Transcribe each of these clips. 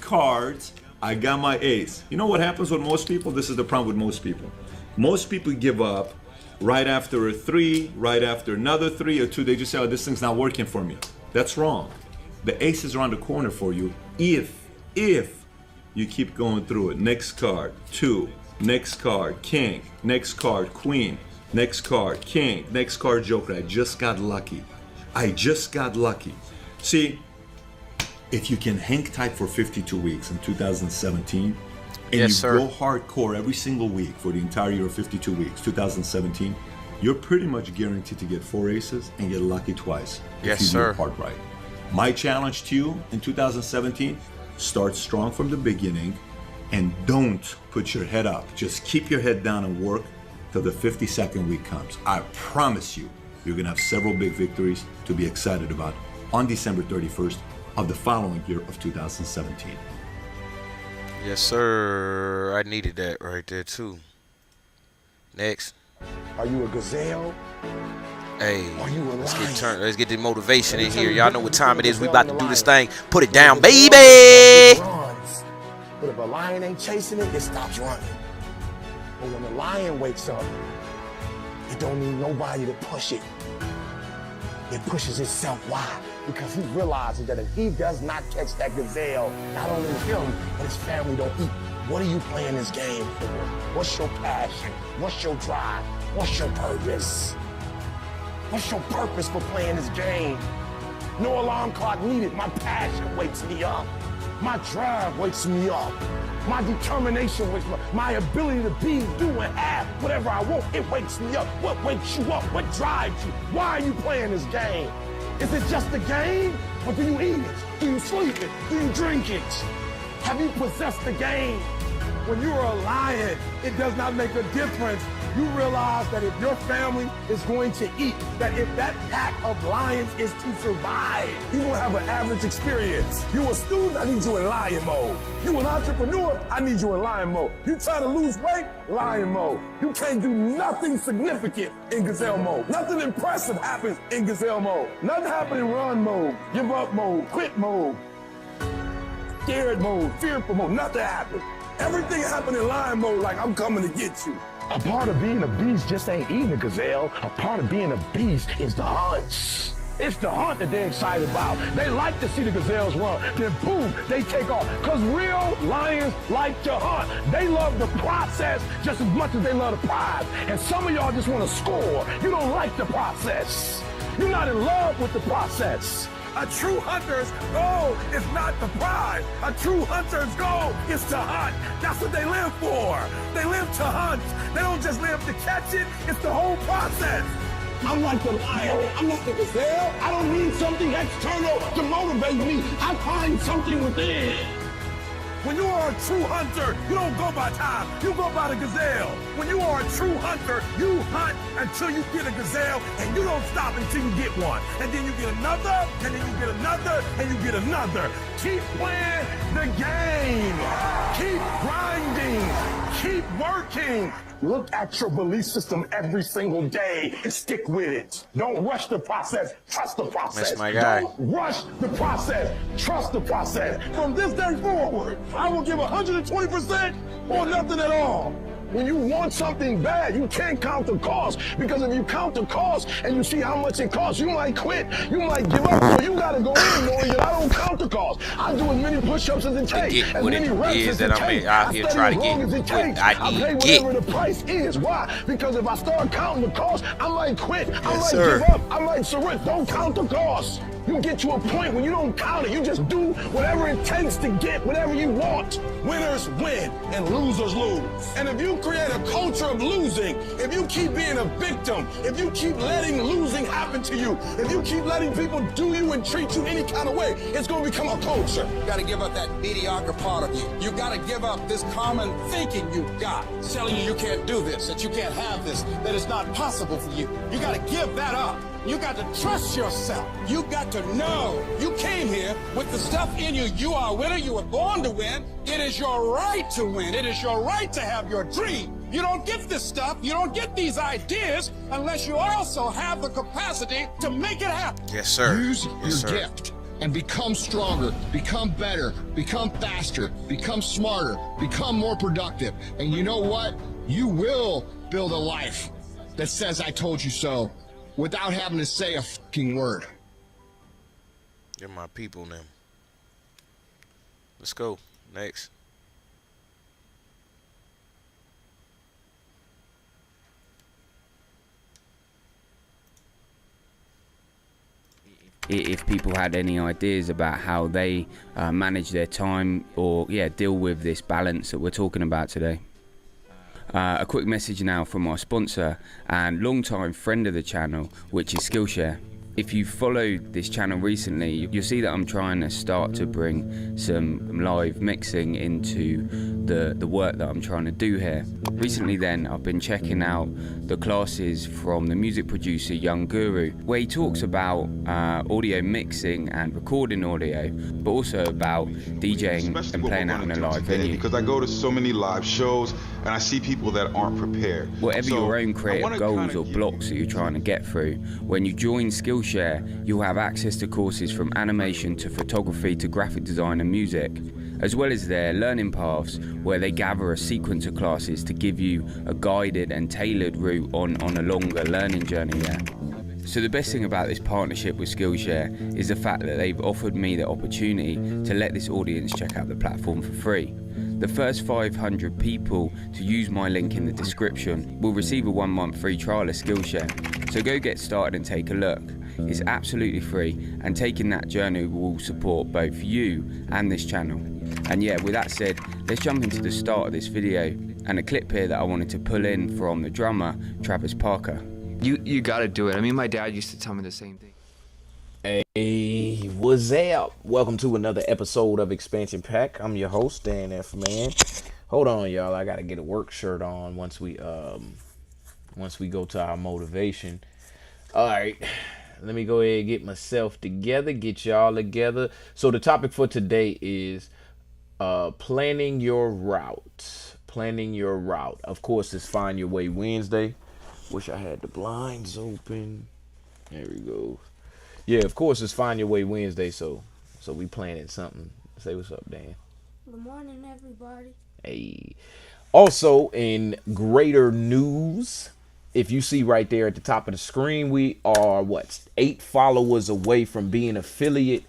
cards, I got my ace. You know what happens with most people? This is the problem with most people. Most people give up right after a 3, right after another 3 or 2. They just say, oh, this thing's not working for me. That's wrong. The ace is around the corner for you if you keep going through it. Next card, 2. Next card, king. Next card, queen. Next card, king. Next card, joker. I just got lucky. See, if you can hang tight for 52 weeks in 2017, and go hardcore every single week for the entire year of 52 weeks, 2017, you're pretty much guaranteed to get 4 aces and get lucky twice if you do your part right. My challenge to you in 2017, start strong from the beginning and don't put your head up. Just keep your head down and work till the 52nd week comes. I promise you, you're gonna have several big victories to be excited about on December 31st of the following year of 2017. Yes, sir. I needed that right there, too. Next. Are you a gazelle? Hey, let's get the motivation in here. Y'all know what time it is. We about to do this thing. Put it down, baby! But if a lion ain't chasing it, it stops running. But when the lion wakes up, it don't need nobody to push it. It pushes itself. Why? Because he realizes that if he does not catch that gazelle, not only him, but his family don't eat. What are you playing this game for? What's your passion? What's your drive? What's your purpose? What's your purpose for playing this game? No alarm clock needed. My passion wakes me up. My drive wakes me up. My determination wakes me up. My ability to be, do, and have whatever I want, it wakes me up. What wakes you up? What drives you? Why are you playing this game? Is it just a game? Or do you eat it? Do you sleep it? Do you drink it? Have you possessed the game? When you're a lion, it does not make a difference. You realize that if your family is going to eat, that if that pack of lions is to survive, you will have an average experience. You a student, I need you in lion mode. You an entrepreneur, I need you in lion mode. You try to lose weight, lion mode. You can't do nothing significant in gazelle mode. Nothing impressive happens in gazelle mode. Nothing happens in run mode, give up mode, quit mode, scared mode, fearful mode. Nothing happens. Everything happened in lion mode like I'm coming to get you. A part of being a beast just ain't eating a gazelle. A part of being a beast is the hunts. It's the hunt that they're excited about. They like to see the gazelles run. Then boom, they take off. Because real lions like to hunt. They love the process just as much as they love the prize. And some of y'all just want to score. You don't like the process. You're not in love with the process. A true hunter's goal is not the prize. A true hunter's goal is to hunt. That's what they live for. They live to hunt. They don't just live to catch it. It's the whole process. I'm like the lion. I'm not the gazelle. I don't need something external to motivate me. I find something within. When you are a true hunter, you don't go by time, you go by the gazelle. When you are a true hunter, you hunt until you get a gazelle, and you don't stop until you get one. And then you get another, and then you get another, and you get another. Keep playing the game. Keep grinding. Keep working. Look at your belief system every single day and stick with it. Don't rush the process. Trust the process. That's my guy. Don't rush the process. Trust the process. From this day forward, I will give 120% or nothing at all. When you want something bad, you can't count the cost. Because if you count the cost and you see how much it costs, you might quit. You might give up. So you got to go in knowing that I don't count the cost. I do as many push-ups as it takes. As many reps as it takes. Out here trying to get what I need to get. Whatever the price is. Why? Because if I start counting the cost, I might quit. I might give up. I might surrender. Don't count the cost. You get to a point when you don't count it. You just do whatever it takes to get whatever you want. Winners win and losers lose. And if you create a culture of losing, if you keep being a victim, if you keep letting losing happen to you, if you keep letting people do you and treat you any kind of way, it's going to become a culture. You got to give up that mediocre part of you. You got to give up this common thinking you've got, telling you can't do this, that you can't have this, that it's not possible for you. You got to give that up. You got to trust yourself. You got to know you came here with the stuff in you. You are a winner. You were born to win. It is your right to win. It is your right to have your dream. You don't get this stuff. You don't get these ideas unless you also have the capacity to make it happen. Yes, sir. Use yes, your sir. gift. and become stronger, become better, become faster, become smarter, become more productive. And you know what? You will build a life that says I told you so without having to say a fucking word. They're my people now. Let's go. Next. If people had any ideas about how they manage their time or deal with this balance that we're talking about today. A quick message now from our sponsor and long-time friend of the channel, which is Skillshare. If you followed this channel recently, you'll see that I'm trying to start to bring some live mixing into the work that I'm trying to do here. Recently then, I've been checking out the classes from the music producer Young Guru, where he talks about audio mixing and recording audio, but also about DJing and playing out in a live venue. Because I go to so many live shows and I see people that aren't prepared. Whatever your own creative goals or blocks that you're trying to get through, when you join Skillshare, you'll have access to courses from animation to photography to graphic design and music, as well as their learning paths, where they gather a sequence of classes to give you a guided and tailored route on a longer learning journey there. So the best thing about this partnership with Skillshare is the fact that they've offered me the opportunity to let this audience check out the platform for free. The first 500 people to use my link in the description will receive a 1-month free trial of Skillshare. So go get started and take a look. It's absolutely free, and taking that journey will support both you and this channel. And yeah, with that said, let's jump into the start of this video and a clip here that I wanted to pull in from the drummer, Travis Parker. You gotta do it. I mean, my dad used to tell me the same thing. Hey, what's up? Welcome to another episode of Expansion Pack. I'm your host, Dan F. Man. Hold on, y'all. I gotta get a work shirt on once we go to our motivation. All right, let me go ahead and get myself together, get y'all together. So the topic for today is planning your route. Planning your route. Of course, it's Find Your Way Wednesday. Wish I had the blinds open. There we go. Yeah, of course, it's Find Your Way Wednesday, so we planning something. Say what's up, Dan. Good morning, everybody. Hey. Also, in greater news, if you see right there at the top of the screen, we are, 8 followers away from being affiliate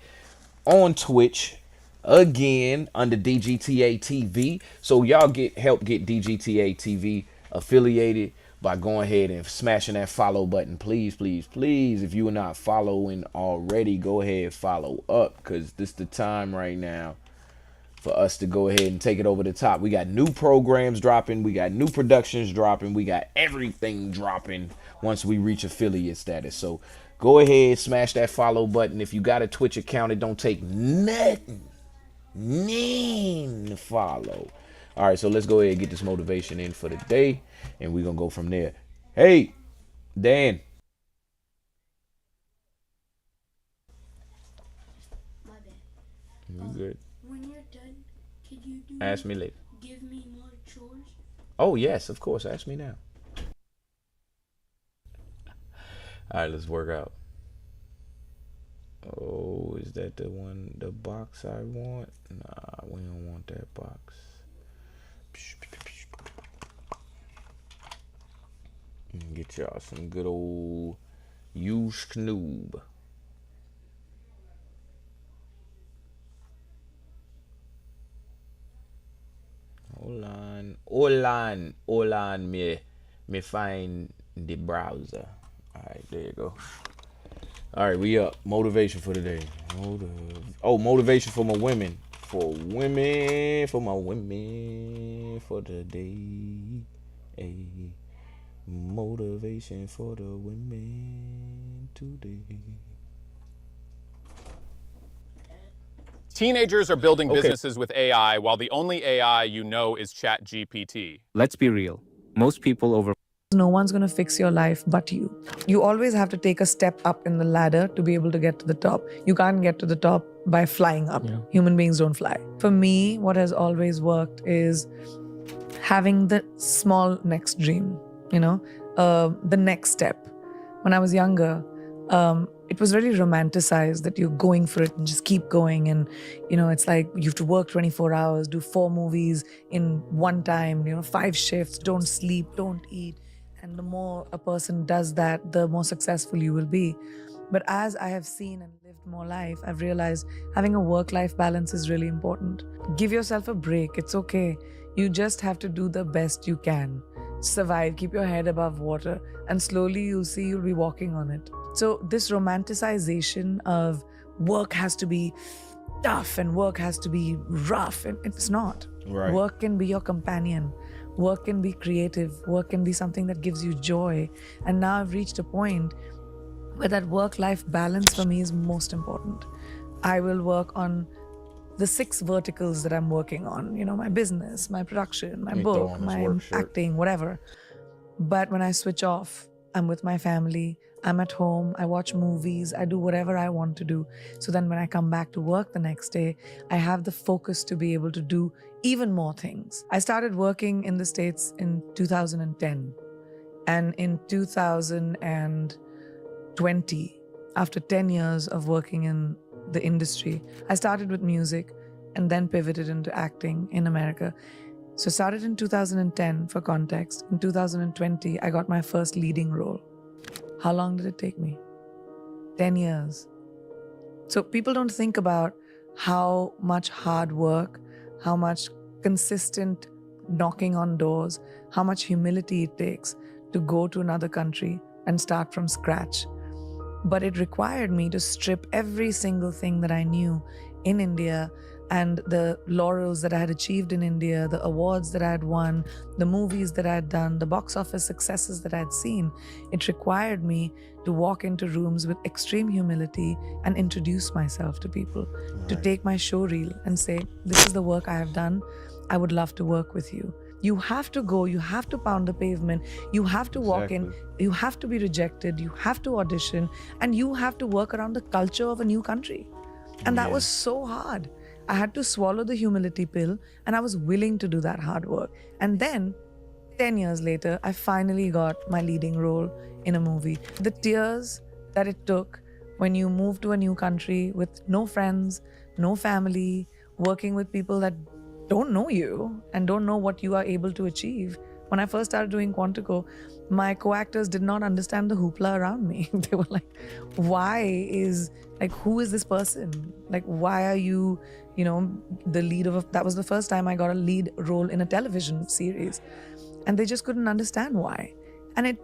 on Twitch, again, under DGTA TV. So y'all help get DGTA TV affiliated by going ahead and smashing that follow button. Please, please, please, if you are not following already, go ahead and follow up, because this is the time right now for us to go ahead and take it over the top. We got new programs dropping, we got new productions dropping, we got everything dropping once we reach affiliate status. So go ahead, smash that follow button. If you got a Twitch account, it don't take nothing to follow. All right, so let's go ahead and get this motivation in for the day, and we're going to go from there. Hey, Dan. My bad. You good. When you're done, could you Ask me later. give me more chores? Oh, yes, of course. Ask me now. All right, let's work out. Oh, is that the box I want? Nah, we don't want that box. Get y'all some good old used knoob. Hold on, me find the browser. All right, there you go. All right, we up. Motivation for the day. Motivation for my women. For my women for the day. Ay. Motivation for the women today. Teenagers are building businesses with AI while the only AI you know is ChatGPT. Let's be real. Most people over. No one's going to fix your life but you. You always have to take a step up in the ladder to be able to get to the top. You can't get to the top by flying up. Yeah. Human beings don't fly. For me, what has always worked is having the small next dream, the next step. When I was younger, it was really romanticized that you're going for it and just keep going. And, it's like you have to work 24 hours, do 4 movies in one time, 5 shifts, don't sleep, don't eat. And the more a person does that, the more successful you will be. But as I have seen and lived more life, I've realized having a work-life balance is really important. Give yourself a break. It's okay. You just have to do the best you can. Survive, keep your head above water, and slowly you'll see you'll be walking on it. So this romanticization of work has to be tough and work has to be rough, and it's not. Right. Work can be your companion. Work can be creative. Work can be something that gives you joy. And now I've reached a point where that work-life balance for me is most important. I will work on the 6 verticals that I'm working on, my business, my production, my book, my acting, whatever. But when I switch off, I'm with my family, I'm at home, I watch movies, I do whatever I want to do. So then when I come back to work the next day, I have the focus to be able to do even more things. I started working in the States in 2010. And in 2020, after 10 years of working in the industry, I started with music and then pivoted into acting in America. So started in 2010 for context. In 2020, I got my first leading role. How long did it take me? 10 years. So people don't think about how much hard work, how much consistent knocking on doors, how much humility it takes to go to another country and start from scratch. But it required me to strip every single thing that I knew in India and the laurels that I had achieved in India, the awards that I had won, the movies that I had done, the box office successes that I had seen. It required me to walk into rooms with extreme humility and introduce myself to people, to take my show reel and say, this is the work I have done. I would love to work with you. You have to go, you have to pound the pavement, you have to walk in, you have to be rejected, you have to audition, and you have to work around the culture of a new country. And that was so hard. I had to swallow the humility pill, and I was willing to do that hard work. And then, 10 years later, I finally got my leading role in a movie. The tears that it took when you move to a new country with no friends, no family, working with people that don't know you and don't know what you are able to achieve. When I first started doing Quantico, my co-actors did not understand the hoopla around me. They were like, who is this person? Like, why are you, the lead of that was the first time I got a lead role in a television series. And they just couldn't understand why. And it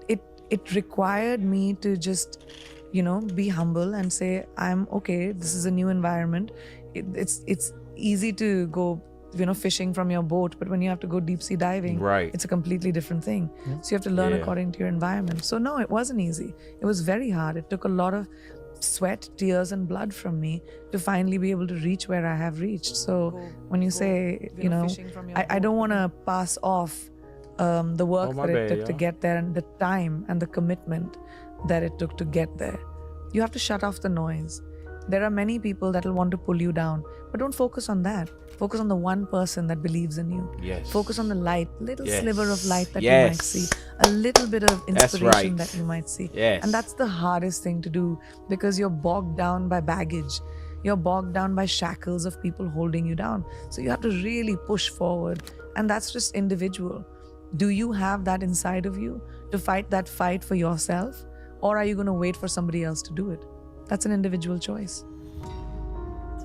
required me to just, be humble and say, I'm okay, this is a new environment. It's easy to go fishing from your boat, but when you have to go deep sea diving, it's a completely different thing. So you have to learn according to your environment. So no, it wasn't easy. It was very hard. It took a lot of sweat, tears, and blood from me to finally be able to reach where I have reached. So when you say, I don't want to pass off the work that it took to get there and the time and the commitment that it took to get there. You have to shut off the noise. There are many people that will want to pull you down, but don't focus on that. Focus on the one person that believes in you. Yes. Focus on the light, little sliver of light that you might see, a little bit of inspiration that you might see. And that's the hardest thing to do because you're bogged down by baggage. You're bogged down by shackles of people holding you down. So you have to really push forward. And that's just individual. Do you have that inside of you to fight that fight for yourself? Or are you going to wait for somebody else to do it? That's an individual choice.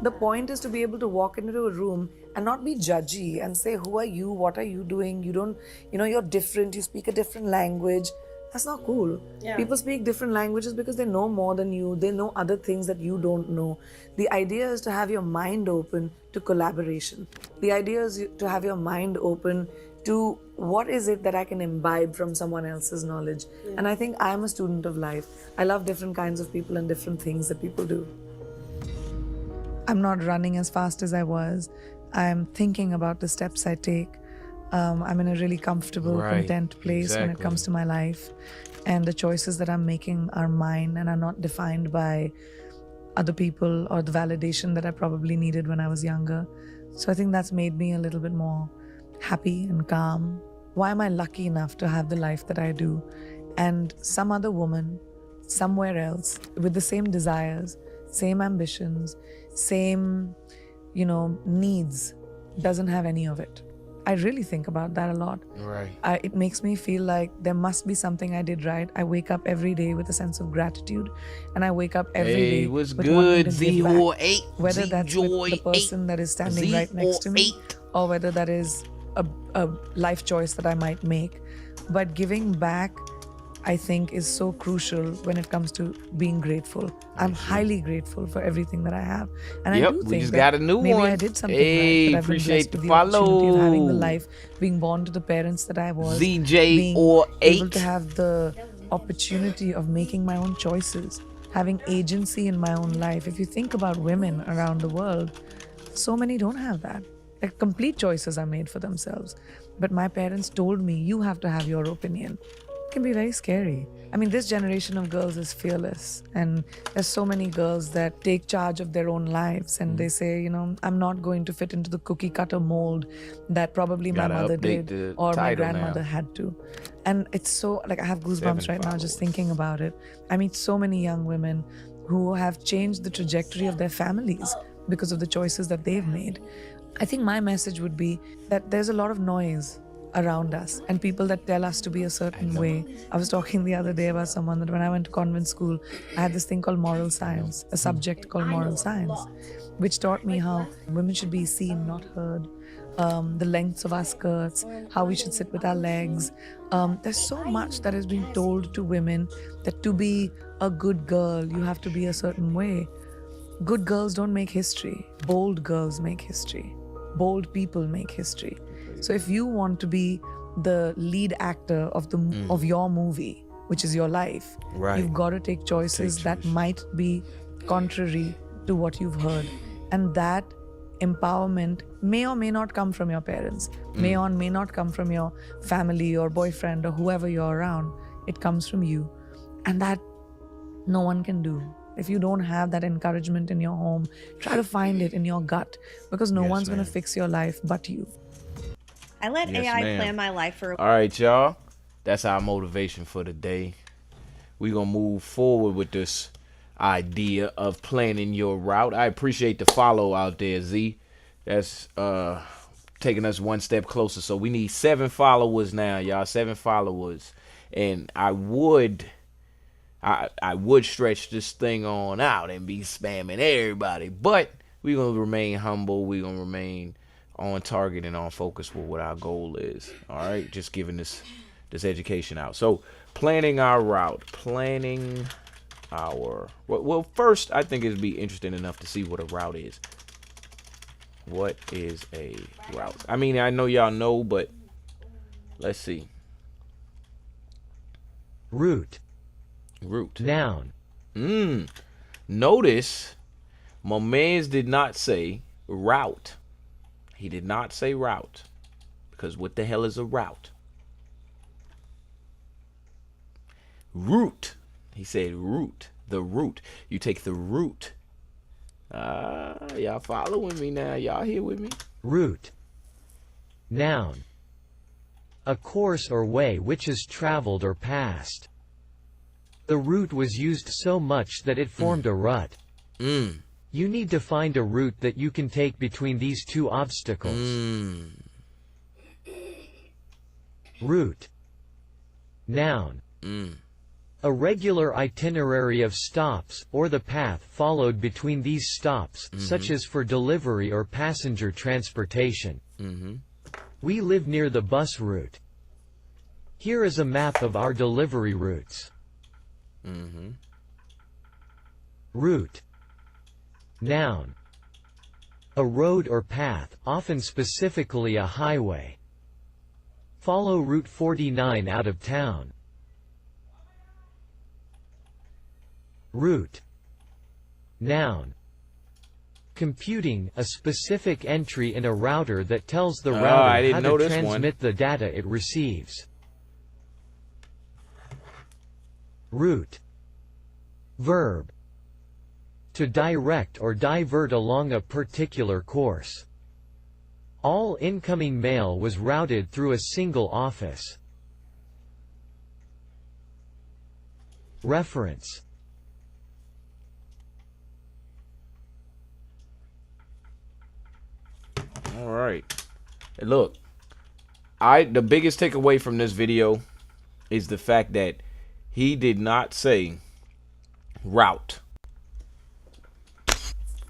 The point is to be able to walk into a room and not be judgy and say, who are you? What are you doing? You don't, you're different. You speak a different language. That's not cool. Yeah. People speak different languages because they know more than you. They know other things that you don't know. The idea is to have your mind open to collaboration. The idea is to have your mind open to what is it that I can imbibe from someone else's knowledge. Yeah. And I think I'm a student of life. I love different kinds of people and different things that people do. I'm not running as fast as I was. I'm thinking about the steps I take. I'm in a really comfortable, content place when it comes to my life. And the choices that I'm making are mine and are not defined by other people or the validation that I probably needed when I was younger. So I think that's made me a little bit more happy and calm. Why am I lucky enough to have the life that I do? And some other woman somewhere else with the same desires, same ambitions, same, needs, doesn't have any of it. I really think about that a lot. Right. It makes me feel like there must be something I did right. I wake up every day with a sense of gratitude, and I wake up every day what's with wanting good? to give back. Z8, Whether that's with the person that is standing right next to me, or whether that is a life choice that I might make. But giving back, I think, is so crucial when it comes to being grateful. I'm highly grateful for everything that I have. And I do we think just that got a new maybe one. I did something Hey, right, that I've been appreciate blessed with the the opportunity of having the follow. life, being born to the parents that I was, ZJ being or able 8. to have the opportunity of making my own choices, having agency in my own life. If you think about women around the world, so many don't have that. Like, complete choices are made for themselves. But my parents told me, you have to have your opinion. It can be very scary. I mean, this generation of girls is fearless, and there's so many girls that take charge of their own lives, and they say, I'm not going to fit into the cookie cutter mold that probably my mother did or my grandmother had to. And it's so, like, I have goosebumps right now just thinking about it. I meet so many young women who have changed the trajectory of their families because of the choices that they've made. I think my message would be that there's a lot of noise around us and people that tell us to be a certain way. I was talking the other day about someone that when I went to convent school, I had this thing called moral science, a subject called moral science, which taught me how women should be seen, not heard, the lengths of our skirts, how we should sit with our legs. There's so much that has been told to women that to be a good girl, you have to be a certain way. Good girls don't make history. Bold girls make history. Bold people make history. So if you want to be the lead actor of your movie, which is your life, you've got to take choices that might be contrary to what you've heard. And that empowerment may or may not come from your parents, may or may not come from your family or boyfriend or whoever you're around. It comes from you. And that no one can do. If you don't have that encouragement in your home, try to find it in your gut, because no one's going to fix your life but you. I let AI plan my life for... All right, y'all. That's our motivation for the day. We're going to move forward with this idea of planning your route. I appreciate the follow out there, Z. That's taking us one step closer. So we need 7 followers now, y'all. 7 followers. And I would stretch this thing on out and be spamming everybody. But we're going to remain humble. We're going to remain on target and on focus with what our goal is. All right, just giving this education out. So planning our route, well, first I think it'd be interesting enough to see what a route is. What is a route? I mean, I know y'all know, but let's see. Route. Noun. Notice my mans did not say route. He did not say route, because what the hell is a route? Route. He said route. The route. You take the route. Y'all following me now? Y'all here with me? Route. Noun. A course or way which is traveled or passed. The route was used so much that it formed a rut. You need to find a route that you can take between these two obstacles. Route. Noun. A regular itinerary of stops, or the path followed between these stops, such as for delivery or passenger transportation. We live near the bus route. Here is a map of our delivery routes. Route. Noun. A road or path, often specifically a highway. Follow Route 49 out of town. Route. Noun. Computing, a specific entry in a router that tells the router how to transmit the data it receives. Route. Verb. To direct or divert along a particular course. All incoming mail was routed through a single office. Reference. All right. Look, the biggest takeaway from this video is the fact that he did not say route.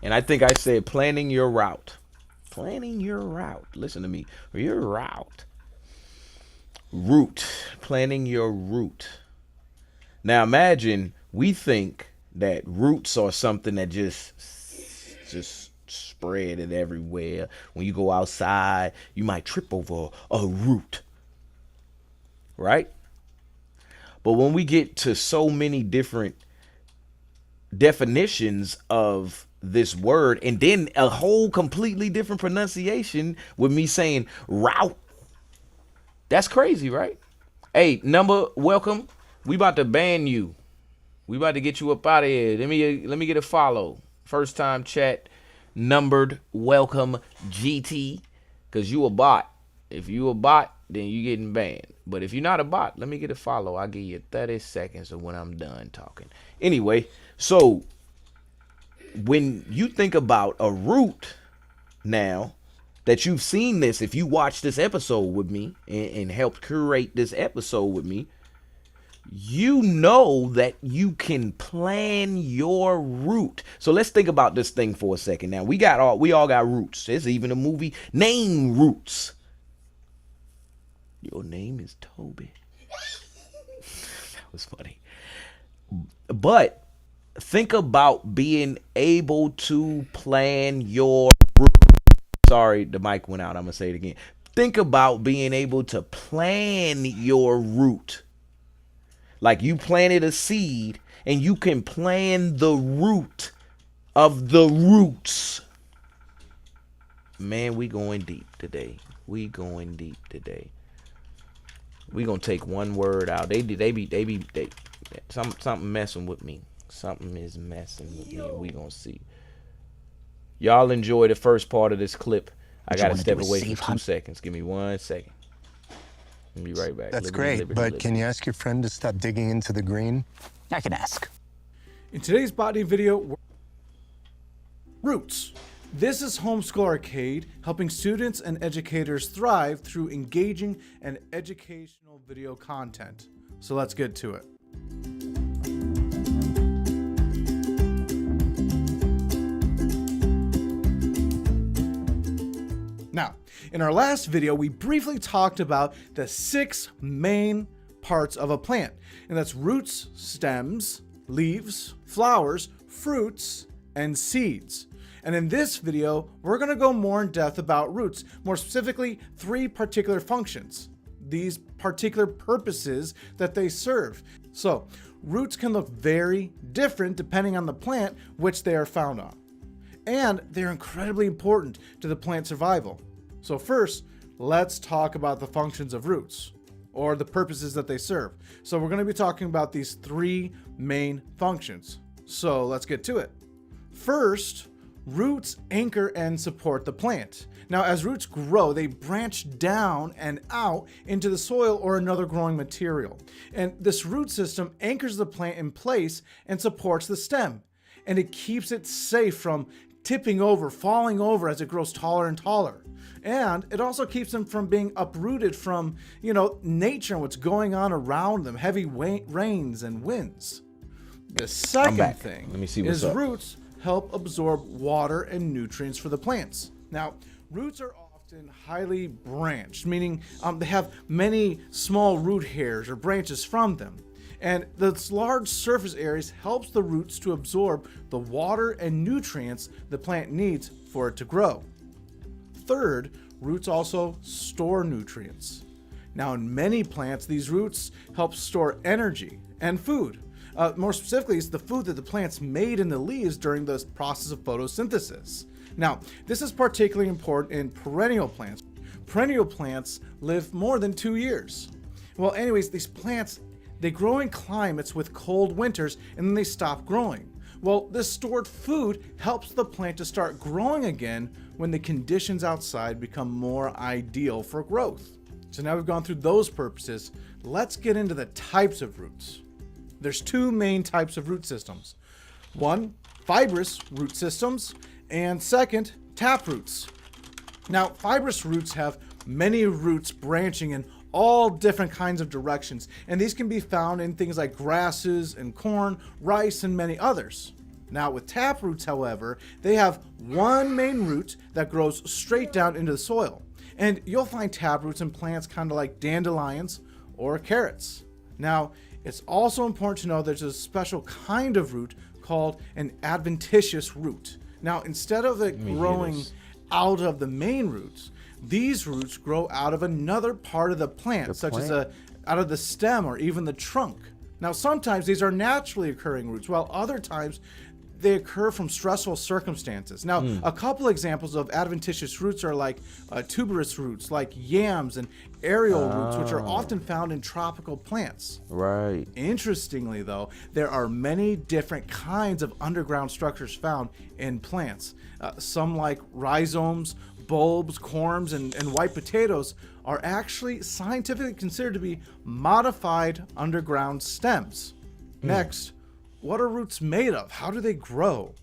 And I think I said planning your route. Planning your route. Listen to me. Your route. Route. Planning your route. Now imagine we think that roots are something that just spread it everywhere. When you go outside, you might trip over a root. Right? But when we get to so many different definitions of this word, and then a whole completely different pronunciation with me saying route, that's crazy, right? Hey, number, welcome. We about to ban you. We about to get you up out of here. Let me get a follow. First time chat, numbered, welcome, GT, because you a bot. If you a bot, then you getting banned. But if you're not a bot, let me get a follow. I'll give you 30 seconds of when I'm done talking. Anyway, so when you think about a root now that you've seen this, if you watched this episode with me and helped curate this episode with me, you know that you can plan your route. So let's think about this thing for a second. Now we all got roots. There's even a movie named Roots. Your name is Toby. That was funny. But think about being able to plan your route. Sorry, the mic went out. I'm going to say it again. Think about being able to plan your route. Like you planted a seed and you can plan the root of the roots. Man, we going deep today. We going deep today. We gonna take one word out. Something messing with me. Something is messing with me. We gonna see. Y'all enjoy the first part of this clip. I gotta step away for 2 seconds. Give me 1 second. I'll be right back. That's great, but can you ask your friend to stop digging into the green? I can ask. In today's botany video, Roots. This is Homeschool Arcade, helping students and educators thrive through engaging and educational video content. So let's get to it. Now, in our last video, we briefly talked about the 6 main parts of a plant, and that's roots, stems, leaves, flowers, fruits, and seeds. And in this video, we're going to go more in depth about roots, more specifically 3 particular functions, these particular purposes that they serve. So, roots can look very different depending on the plant which they are found on. And they're incredibly important to the plant survival. So first, let's talk about the functions of roots, or the purposes that they serve. So we're going to be talking about these 3 main functions. So let's get to it. First, roots anchor and support the plant. Now, as roots grow, they branch down and out into the soil or another growing material. And this root system anchors the plant in place and supports the stem. And it keeps it safe from tipping over, falling over as it grows taller and taller. And it also keeps them from being uprooted from, nature and what's going on around them, heavy rains and winds. The second thing Let me see what's is up. Roots help absorb water and nutrients for the plants. Now, roots are often highly branched, meaning they have many small root hairs or branches from them. And this large surface areas helps the roots to absorb the water and nutrients the plant needs for it to grow. Third, roots also store nutrients. Now, in many plants, these roots help store energy and food. More specifically, it's the food that the plants made in the leaves during the process of photosynthesis. Now, this is particularly important in perennial plants. Perennial plants live more than 2 years. Well, anyways, these plants, they grow in climates with cold winters and then they stop growing. Well, this stored food helps the plant to start growing again when the conditions outside become more ideal for growth. So now we've gone through those purposes, let's get into the types of roots. There's two main types of root systems. One, fibrous root systems, and second, tap roots. Now, fibrous roots have many roots branching in all different kinds of directions, and these can be found in things like grasses and corn, rice, and many others. Now, with tap roots, however, they have one main root that grows straight down into the soil. And you'll find tap roots in plants kind of like dandelions or carrots. Now, it's also important to know there's a special kind of root called an adventitious root. Now, instead of it growing out of the main roots, these roots grow out of another part of the plant, such as out of the stem or even the trunk. Now, sometimes these are naturally occurring roots, while other times they occur from stressful circumstances. Now, a couple examples of adventitious roots are like tuberous roots, like yams, and aerial roots, which are often found in tropical plants. Right. Interestingly, though, there are many different kinds of underground structures found in plants. Some like rhizomes, bulbs, corms, and white potatoes are actually scientifically considered to be modified underground stems. Next, what are roots made of? How do they grow?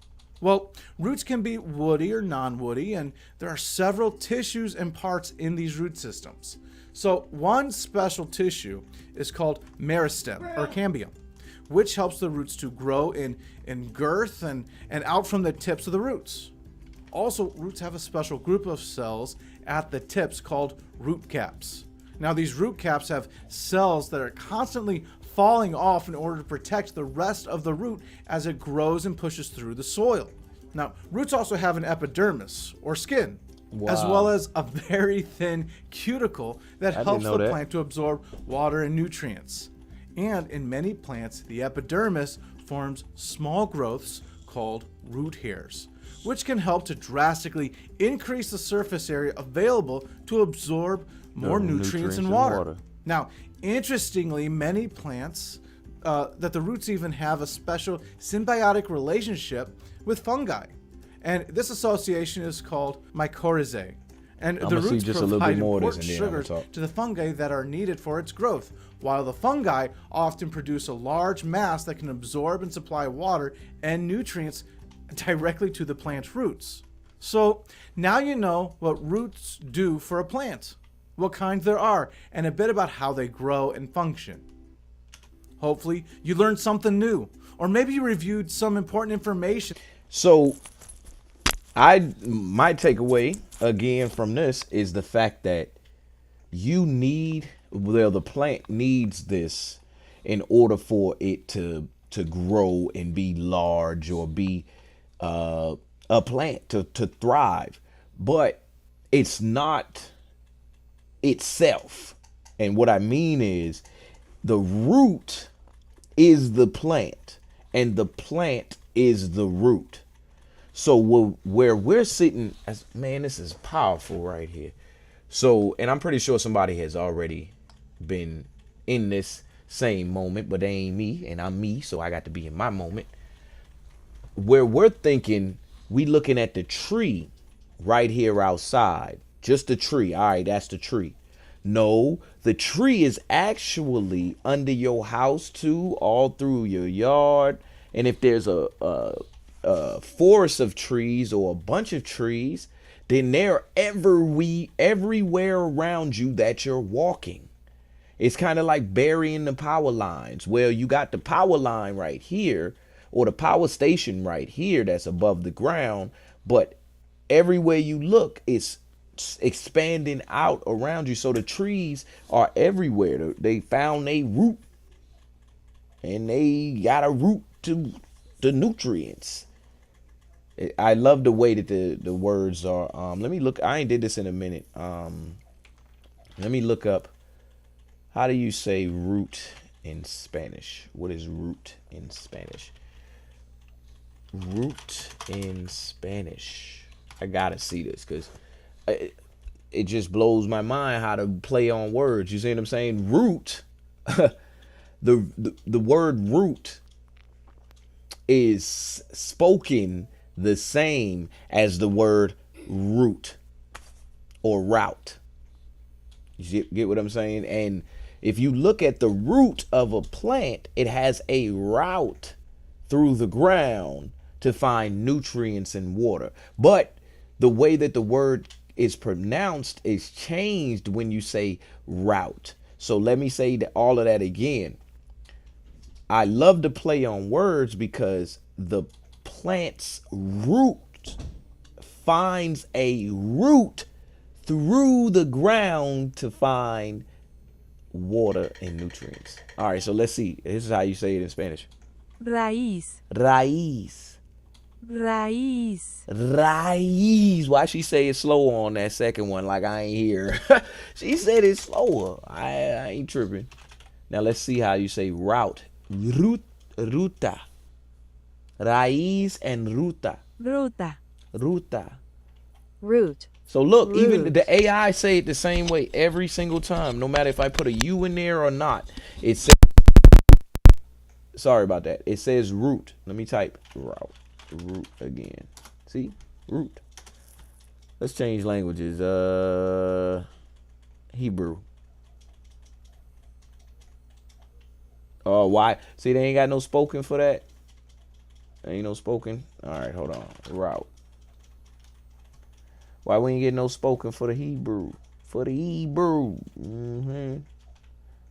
Well, roots can be woody or non-woody, and there are several tissues and parts in these root systems. So one special tissue is called meristem or cambium, which helps the roots to grow in girth and out from the tips of the roots. Also, roots have a special group of cells at the tips called root caps. Now, these root caps have cells that are constantly falling off in order to protect the rest of the root as it grows and pushes through the soil. Now, roots also have an epidermis or skin, as well as a very thin cuticle that helps the plant to absorb water and nutrients. And in many plants, the epidermis forms small growths called root hairs, which can help to drastically increase the surface area available to absorb more nutrients and water. Now, interestingly, many plants, that the roots even have a special symbiotic relationship with fungi. And this association is called mycorrhizae. And the roots provide important sugars to the fungi that are needed for its growth, while the fungi often produce a large mass that can absorb and supply water and nutrients directly to the plant's roots. So now you know what roots do for a plant, what kinds there are, and a bit about how they grow and function. Hopefully you learned something new, or maybe you reviewed some important information. So my takeaway again from this is the fact that the plant needs this in order for it to grow and be large or be a plant to thrive. But it's not itself. And what I mean is the root is the plant and the plant is the root. So where we're sitting, man, this is powerful right here. So, and I'm pretty sure somebody has already been in this same moment, but they ain't me, and I'm me, so I got to be in my moment. Where we're thinking, we looking at the tree right here outside, just the tree. All right, that's the tree. No, the tree is actually under your house too, all through your yard. And if there's a forest of trees or a bunch of trees, then they're everywhere around you that you're walking. It's kind of like burying the power lines. Well, you got the power line right here, or the power station right here that's above the ground, but everywhere you look, it's expanding out around you. So the trees are everywhere. They found a root, and they got a root to the nutrients. I love the way that the words are. Let me look. I ain't did this in a minute. Let me look up. How do you say root in Spanish? What is root in Spanish? Root in Spanish. I gotta see this because it just blows my mind how to play on words. You see what I'm saying? Root. the word root is spoken the same as the word root or route. You get what I'm saying? And if you look at the root of a plant, it has a route through the ground to find nutrients and water. But the way that the word is pronounced is changed when you say route. So let me say all of that again. I love to play on words because the plant's root finds a route through the ground to find water and nutrients. All right, so let's see. This is how you say it in Spanish. Raíz. Raíz. Raíz. Raíz. Why she say it slower on that second one like I ain't hear? She said it slower. I ain't tripping. Now let's see how you say route. Ruta. Raíz and ruta. Ruta. Ruta. Root. So look, Root. even the AI say it the same way every single time, no matter if I put a U in there or not. It says, sorry about that. It says root. Let me type root again. See? Root. Let's change languages. Hebrew. Oh, why? See, they ain't got no spoken for that. There ain't no spoken. All right, hold on. Route. Why we ain't get no spoken for the Hebrew? For the Hebrew.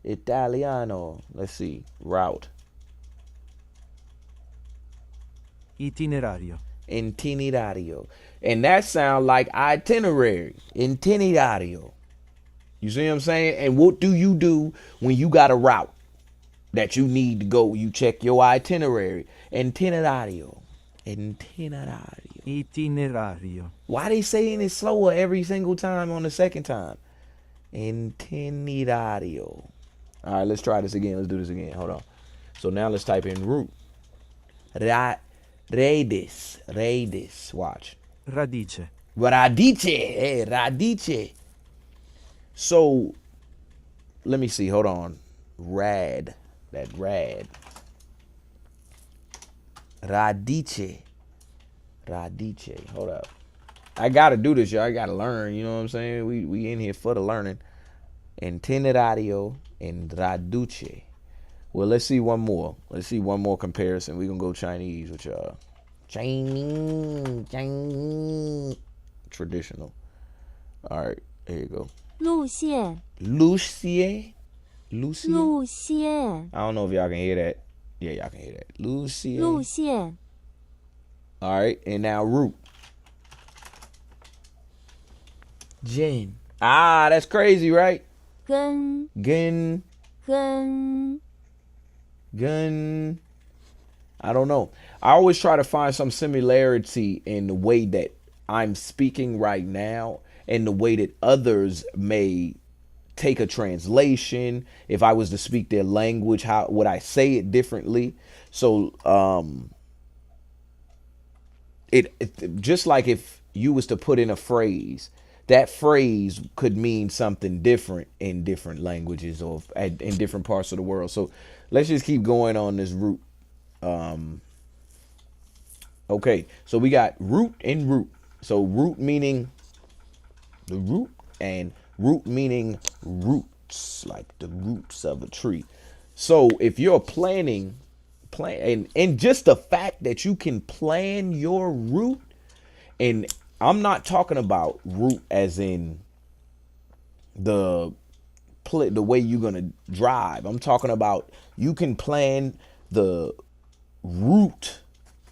Italiano. Let's see. Route. Itinerario. Itinerario. And that sound like itinerary. Itinerario. You see what I'm saying? And what do you do when you got a route that you need to go? You check your itinerary. Itinerario. Itinerario. Itinerario. Why they saying it slower every single time on the second time? Itinerario. All right, let's try this again. Let's do this again. Hold on. So now let's type in root. Redes. Watch. Radice. Radice. Hey, radice. So let me see. Hold on. Rad. That rad. Radice. Radice. Hold up. I gotta do this, y'all. I gotta learn. You know what I'm saying? We in here for the learning. Itinerario and radice. Well, let's see one more. Let's see one more comparison. We're gonna go Chinese with y'all. Chinese. Traditional. All right, here you go. 路线. Lucie. I don't know if y'all can hear that. Yeah, y'all can hear that. Lucie. 路线. All right, and now root. Jen. Ah, that's crazy, right? Gun. I don't know. I always try to find some similarity in the way that I'm speaking right now and the way that others may take a translation. If I was to speak their language, how would I say it differently? So it just like if you was to put in a phrase, that phrase could mean something different in different languages or in different parts of the world. So let's just keep going on this root. Okay, so we got root and root. So root meaning the root and root meaning roots, like the roots of a tree. So if you're planning, and just the fact that you can plan your route, and I'm not talking about route as in the way you're gonna drive. I'm talking about you can plan the route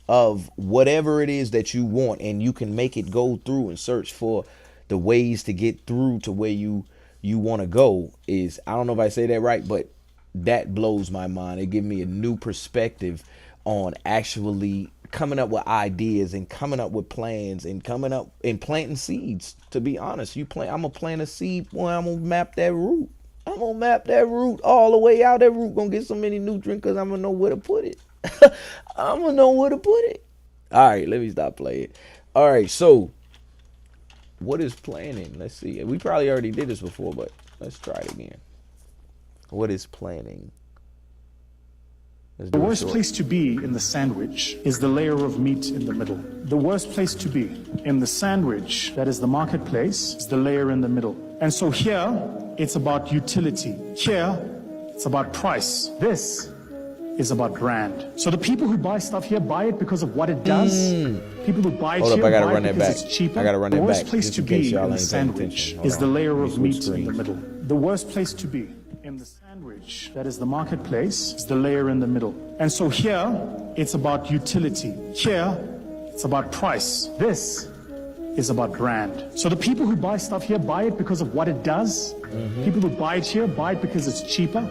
of whatever it is that you want, and you can make it go through and search for the ways to get through to where you want to go. Is, I don't know if I say that right, but that blows my mind. It gives me a new perspective on actually coming up with ideas and coming up with plans and coming up and planting seeds. To be honest, I'm gonna plant a seed. Boy, I'm gonna map that route. I'm gonna map that route all the way out. That route gonna get so many nutrients because I'm gonna know where to put it. I'm gonna know where to put it. All right, let me stop playing. All right, so what is planning? Let's see. We probably already did this before, but let's try it again. What is planning? The worst place to be in the sandwich is the layer of meat in the middle. The worst place to be in the sandwich, that is the marketplace, is the layer in the middle. And so here, it's about utility. Here, it's about price. This is about brand. So the people who buy stuff here buy it because of what it does. People who buy it here buy it because it's cheaper. The worst place to be in the sandwich is the layer of meat in the middle. The worst place to be in the sandwich, that is the marketplace, is the layer in the middle. And so here, it's about utility. Here, it's about price. This is about brand. So the people who buy stuff here buy it because of what it does. People who buy it here buy it because it's cheaper.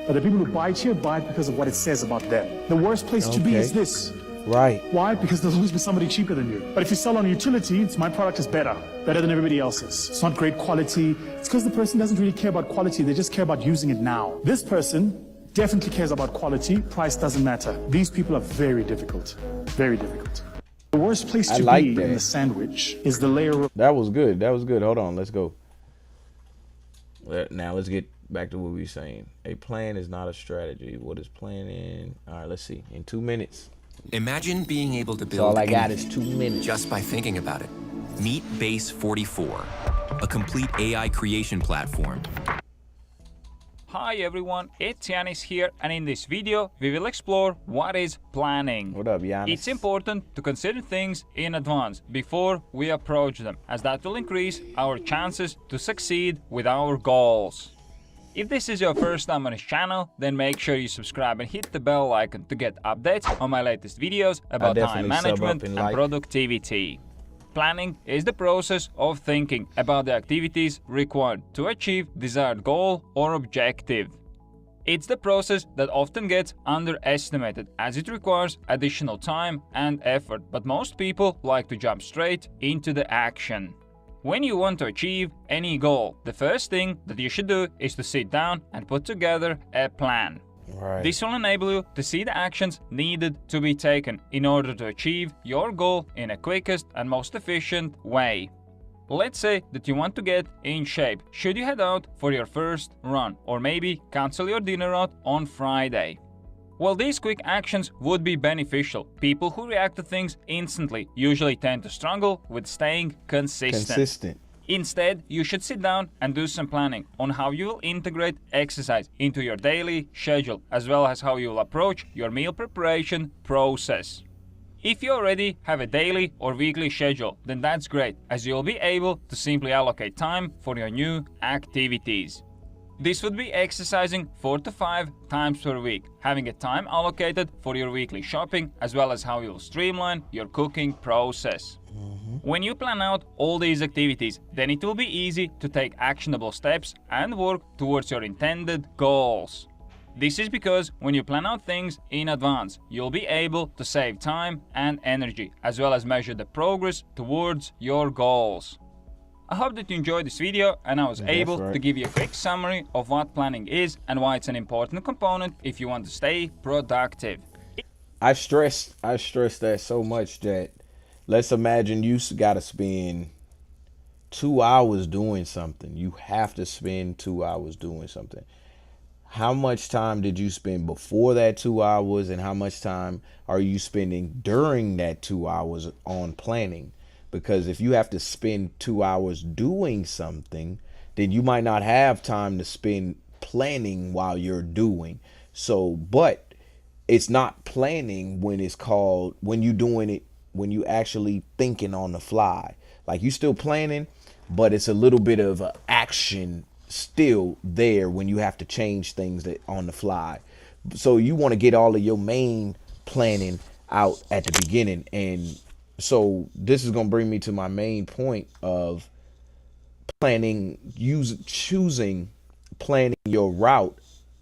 But the people who buy it here buy it because of what it says about them. The worst place to be is this. Right. Why? Because there'll always be somebody cheaper than you. But if you sell on utility, it's my product is better than everybody else's. It's not great quality. It's because the person doesn't really care about quality. They just care about using it now. This person definitely cares about quality. Price doesn't matter. These people are very difficult. Very difficult. The worst place to be in the sandwich is the layer of... That was good. That was good. Hold on. Let's go. Now let's get back to what we were saying. A plan is not a strategy. What is planning? All right, let's see. In 2 minutes. Imagine being able to build all I got is 2 minutes. Just by thinking about it. Meet Base 44, a complete AI creation platform. Hi everyone, it's Yanis here, and in this video we will explore what is planning. What up, Yanis? It's important to consider things in advance before we approach them, as that will increase our chances to succeed with our goals. If this is your first time on this channel, then make sure you subscribe and hit the bell icon to get updates on my latest videos about time management and productivity. Planning is the process of thinking about the activities required to achieve desired goal or objective. It's the process that often gets underestimated as it requires additional time and effort, but most people like to jump straight into the action. When you want to achieve any goal, the first thing that you should do is to sit down and put together a plan. Right. This will enable you to see the actions needed to be taken in order to achieve your goal in a quickest and most efficient way. Let's say that you want to get in shape. Should you head out for your first run, or maybe cancel your dinner out on Friday? Well, these quick actions would be beneficial. People who react to things instantly usually tend to struggle with staying consistent. Instead, you should sit down and do some planning on how you will integrate exercise into your daily schedule, as well as how you will approach your meal preparation process. If you already have a daily or weekly schedule, then that's great, as you'll be able to simply allocate time for your new activities. This would be exercising 4 to 5 times per week, having a time allocated for your weekly shopping, as well as how you'll streamline your cooking process. When you plan out all these activities, then it will be easy to take actionable steps and work towards your intended goals. This is because when you plan out things in advance, you'll be able to save time and energy, as well as measure the progress towards your goals. I hope that you enjoyed this video and I was able to give you a quick summary of what planning is and why it's an important component if you want to stay productive. I stress that so much that let's imagine you got to spend 2 hours doing something. You have to spend 2 hours doing something. How much time did you spend before that 2 hours, and how much time are you spending during that 2 hours on planning? Because if you have to spend 2 hours doing something, then you might not have time to spend planning while you're doing. So, but it's not planning when it's called, when you're doing it, when you actually thinking on the fly. Like you still planning, but it's a little bit of action still there when you have to change things that on the fly. So you want to get all of your main planning out at the beginning. And so this is going to bring me to my main point of planning, choosing planning your route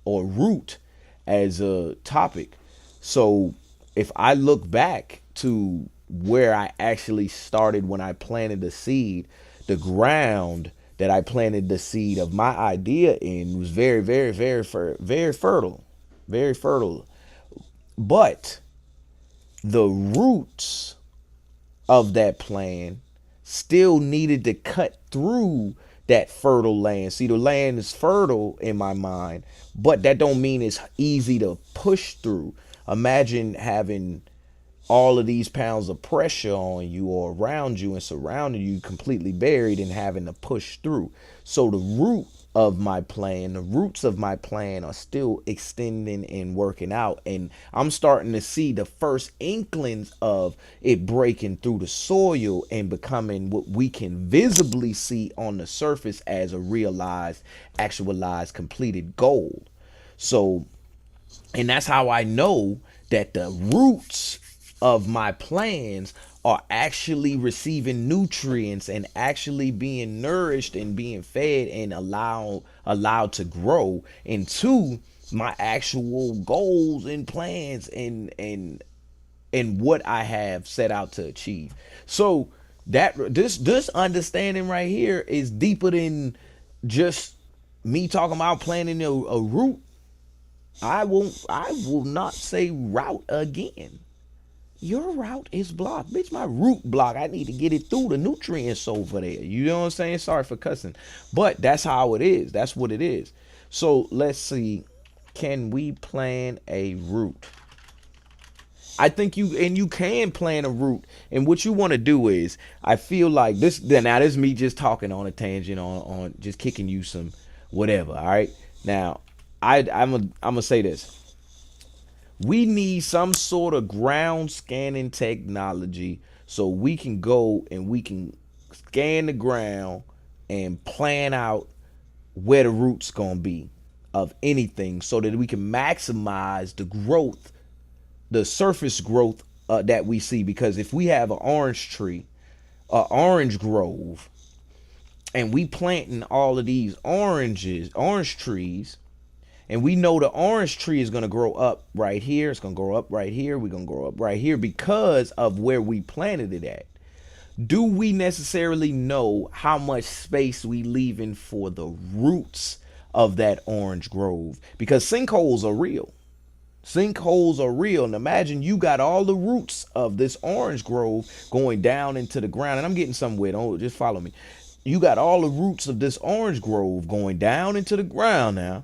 or route as a topic. So if I look back to where I actually started when I planted the seed, the ground that I planted the seed of my idea in was very, very, very, very fertile, very fertile. But the roots of that plan still needed to cut through that fertile land. See, the land is fertile in my mind, but that don't mean it's easy to push through. Imagine having all of these pounds of pressure on you or around you and surrounding you completely buried and having to push through. So the root of my plan, the roots of my plan are still extending and working out. And I'm starting to see the first inklings of it breaking through the soil and becoming what we can visibly see on the surface as a realized, actualized, completed goal. So, and that's how I know that the roots of my plans are actually receiving nutrients and actually being nourished and being fed and allowed to grow into my actual goals and plans and what I have set out to achieve. So that this understanding right here is deeper than just me talking about planning a route. I will not say route again. Your route is blocked. Bitch, my root block. I need to get it through the nutrients over there. You know what I'm saying? Sorry for cussing. But that's how it is. That's what it is. So let's see. Can we plan a route? I think you can plan a route. And what you want to do is, I feel like this, now this is me just talking on a tangent, on just kicking you some whatever. All right. Now, I'm gonna say this. We need some sort of ground scanning technology so we can go and we can scan the ground and plan out where the root's gonna be of anything, so that we can maximize the growth, the surface growth that we see. Because if we have an orange tree, an orange grove, and we planting all of these orange trees, and we know the orange tree is going to grow up right here. It's going to grow up right here. We're going to grow up right here because of where we planted it at. Do we necessarily know how much space we leaving for the roots of that orange grove? Because sinkholes are real. Sinkholes are real. And imagine you got all the roots of this orange grove going down into the ground. And I'm getting somewhere. Don't just follow me. You got all the roots of this orange grove going down into the ground now.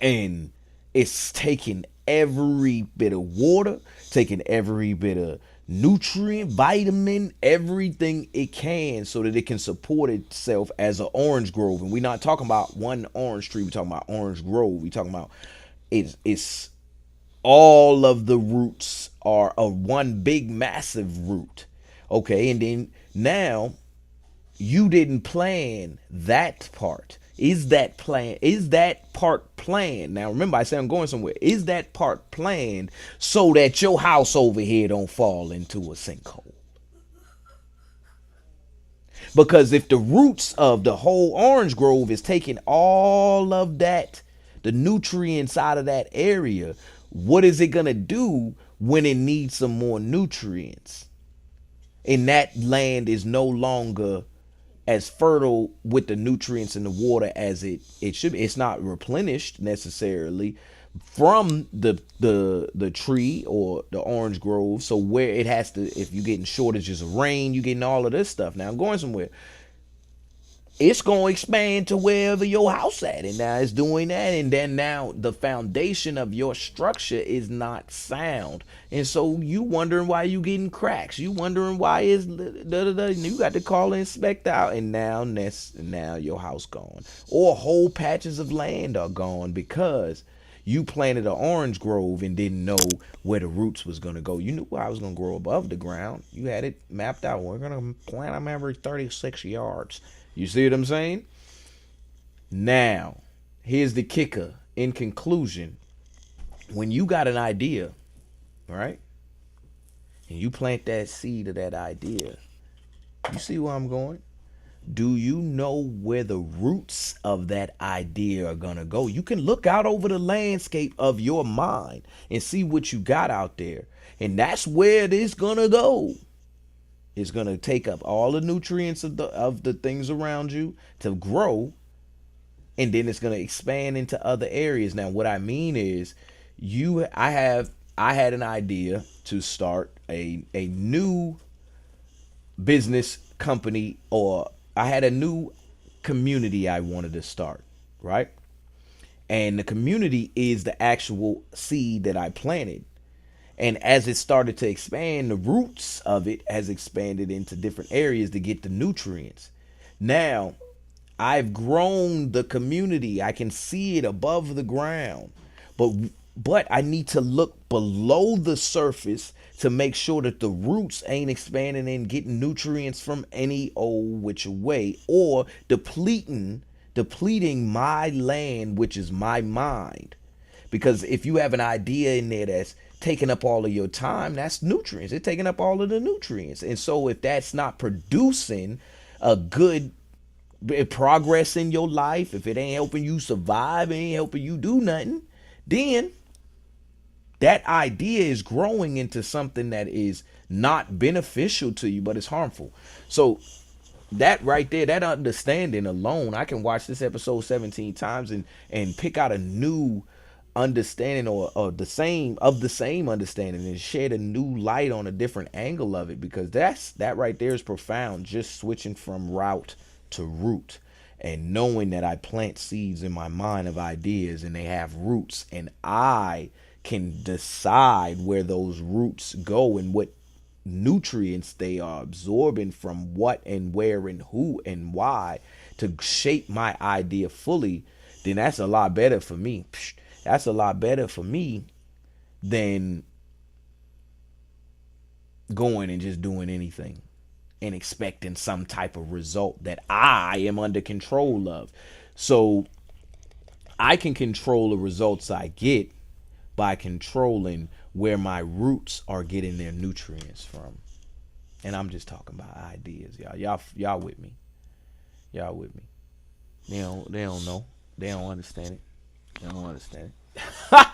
And it's taking every bit of water, taking every bit of nutrient, vitamin, everything it can, so that it can support itself as an orange grove. And we're not talking about one orange tree. We're talking about orange grove. We're talking about it's all of the roots are a one big massive root. Okay. And then now you didn't plan that part. Is that part planned? Now remember, I said I'm going somewhere. Is that part planned so that your house over here don't fall into a sinkhole? Because if the roots of the whole orange grove is taking all of that, the nutrients out of that area, what is it gonna do when it needs some more nutrients? And that land is no longer as fertile with the nutrients in the water as it should be. It's not replenished necessarily from the tree or the orange grove. So where it has to, if you're getting shortages of rain, you're getting all of this stuff. Now I'm going somewhere. It's going to expand to wherever your house at. And now it's doing that. And then now the foundation of your structure is not sound. And so you wondering why you getting cracks. You wondering why is you got to call the inspector out. And now your house gone. Or whole patches of land are gone because you planted an orange grove and didn't know where the roots was going to go. You knew I was going to grow above the ground. You had it mapped out. We're going to plant them every 36 yards. You see what I'm saying? Now, here's the kicker. In conclusion, when you got an idea, right? And you plant that seed of that idea, you see where I'm going? Do you know where the roots of that idea are going to go? You can look out over the landscape of your mind and see what you got out there. And that's where it is going to go. It's going to take up all the nutrients of the things around you to grow. And then it's going to expand into other areas. Now, what I mean is I had an idea to start a new business company, or I had a new community I wanted to start, right? And the community is the actual seed that I planted. And as it started to expand, the roots of it has expanded into different areas to get the nutrients. Now, I've grown the community. I can see it above the ground. But I need to look below the surface to make sure that the roots ain't expanding and getting nutrients from any old which way, or depleting my land, which is my mind. Because if you have an idea in there that's taking up all of your time, that's nutrients. It's taking up all of the nutrients. And so if that's not producing a good progress in your life, if it ain't helping you survive, it ain't helping you do nothing, then that idea is growing into something that is not beneficial to you, but it's harmful. So that right there, that understanding alone, I can watch this episode 17 times and pick out a new understanding or the same understanding and shed a new light on a different angle of it, because that right there is profound. Just switching from route to root and knowing that I plant seeds in my mind of ideas and they have roots, and I can decide where those roots go and what nutrients they are absorbing from what and where and who and why to shape my idea fully, then that's a lot better for me. That's a lot better for me than going and just doing anything and expecting some type of result that I am under control of. So I can control the results I get by controlling where my roots are getting their nutrients from. And I'm just talking about ideas, y'all. Y'all with me. Y'all with me. They don't know. They don't understand it. They don't understand it.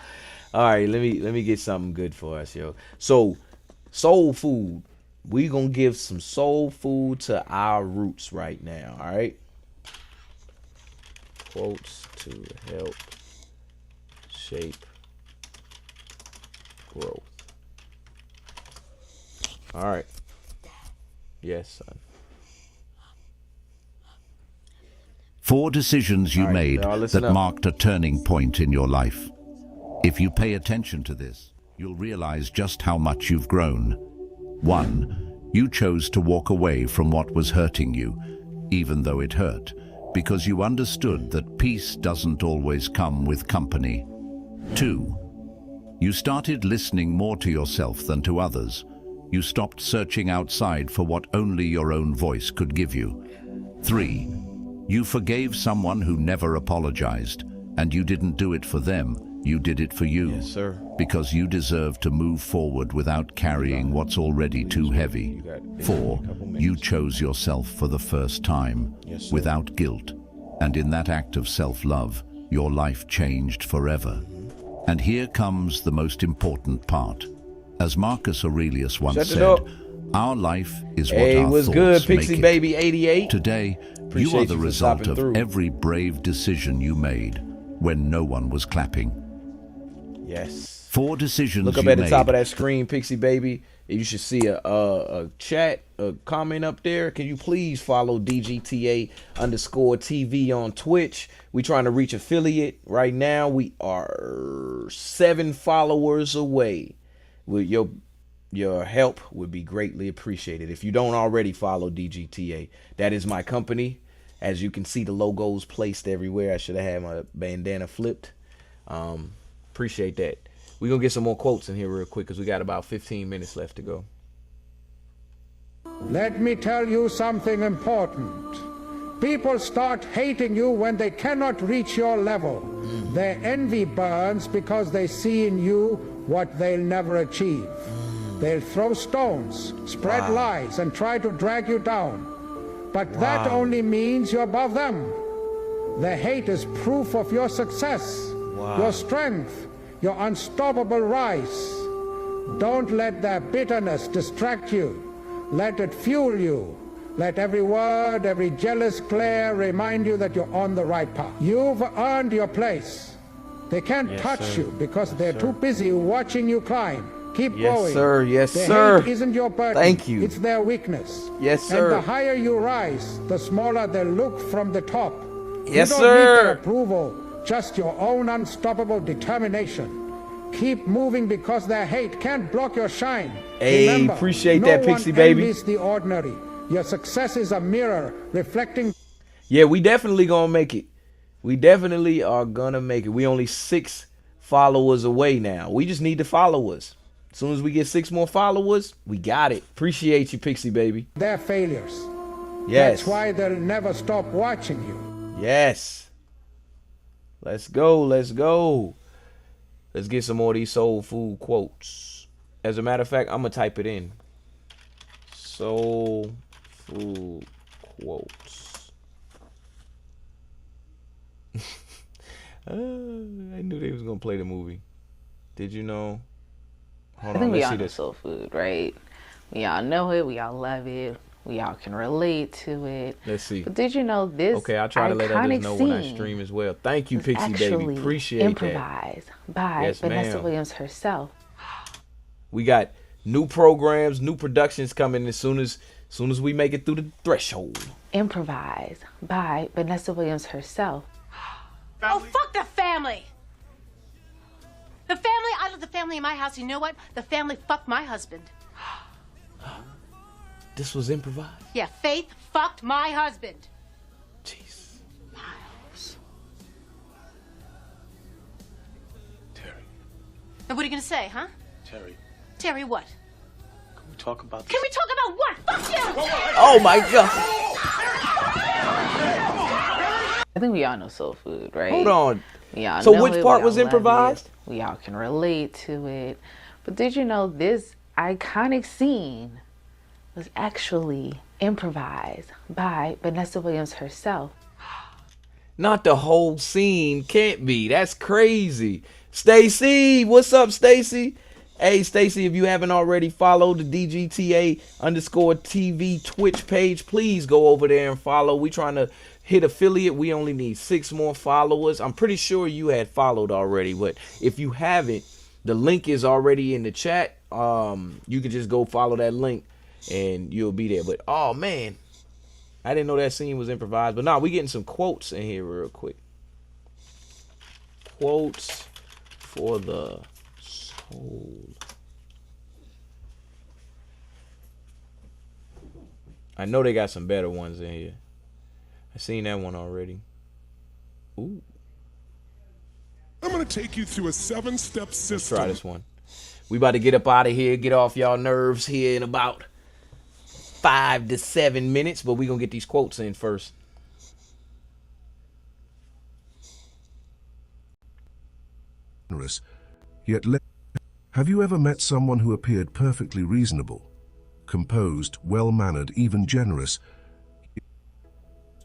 All right, let me get something good for us, yo. So, soul food. We gonna give some soul food to our roots right now, all right? Quotes to help shape growth. All right. Yes, son. 4 decisions you made that marked a turning point in your life. If you pay attention to this, you'll realize just how much you've grown. 1. You chose to walk away from what was hurting you, even though it hurt, because you understood that peace doesn't always come with company. 2. You started listening more to yourself than to others. You stopped searching outside for what only your own voice could give you. 3. You forgave someone who never apologized, and you didn't do it for them, you did it for you. Yes, sir. Because you deserve to move forward without carrying what's already too heavy. 4. You chose yourself for the first time, without guilt, and in that act of self-love, your life changed forever. And here comes the most important part. As Marcus Aurelius once said, our life is what our thoughts good, Pixie make it. Baby 88. Today, you are the result of every brave decision you made when no one was clapping. Yes. 4 decisions Look up at the top of that screen, Pixie Baby. You should see a chat, a comment up there. Can you please follow DGTA_TV on Twitch? We trying to reach affiliate. Right now, we are 7 followers away. With your help would be greatly appreciated. If you don't already follow DGTA, that is my company. As you can see, the logo's placed everywhere. I should have had my bandana flipped. Appreciate that. We're going to get some more quotes in here real quick because we got about 15 minutes left to go. Let me tell you something important. People start hating you when they cannot reach your level. Their envy burns because they see in you what they'll never achieve. They'll throw stones, spread lies, and try to drag you down. But that only means you're above them. Their hate is proof of your success, your strength, your unstoppable rise. Don't let their bitterness distract you. Let it fuel you. Let every word, every jealous glare remind you that you're on the right path. You've earned your place. They can't touch you because they're too busy watching you climb. Keep going. Yes, sir. Yes, their sir. Hate isn't your burden. Thank you. It's their weakness. Yes, sir. And the higher you rise, the smaller they look from the top. Yes, you don't sir. need their approval, just your own unstoppable determination. Keep moving because their hate can't block your shine. Hey, appreciate that, Pixie Baby. No one envies the ordinary. Your success is a mirror reflecting. Yeah, we definitely gonna make it. We definitely are gonna make it. We only 6 followers away now. We just need to follow us. As soon as we get 6 more followers, we got it. Appreciate you, Pixie baby. They're failures. Yes. That's why they'll never stop watching you. Yes. Let's go. Let's go. Let's get some more of these soul food quotes. As a matter of fact, I'm gonna type it in. Soul food quotes. I knew they was gonna play the movie. Did you know? Hold I think on, we let's all see know this. soul food, right? We all know it. We all love it. We all can relate to it. Let's see. But did you know this? Okay, I'll try to let others know when I scene stream as well. Thank you, was Pixie baby. actually Appreciate that. improvised by Yes, Vanessa ma'am. Williams herself. We got new programs, new productions coming as soon as we make it through the threshold. Improvised by Vanessa Williams herself. Oh, fuck the family! The family, I love the family in my house. You know what? The family fucked my husband. This was improvised. Yeah, Faith fucked my husband. Jeez. Miles. Terry. Now, what are you gonna say, huh? Terry, Terry, what? can we talk about this? Can we talk about what? Fuck you! Oh my God. I think we all know soul food, right? Hold on. We all So know which it, part we was all love improvised? it, We all can relate to it. But did you know this iconic scene was actually improvised by Vanessa Williams herself? Not the whole scene. Can't be. That's crazy. Stacy, what's up, Stacy? Hey, Stacy, if you haven't already followed the DGTA_TV Twitch page, please go over there and follow. We trying to hit affiliate. We only need 6 more followers. I'm pretty sure you had followed already, but if you haven't, the link is already in the chat. You can just go follow that link and you'll be there. But oh man, I didn't know that scene was improvised. But nah, we getting some quotes in here real quick. Quotes for the soul. I know they got some better ones in here. I seen that one already. Ooh. I'm going to take you through a 7-step system. Let's try this one. We about to get up out of here, get off y'all nerves here in about 5 to 7 minutes, but we going to get these quotes in first. Yet have you ever met someone who appeared perfectly reasonable, composed, well-mannered, even generous?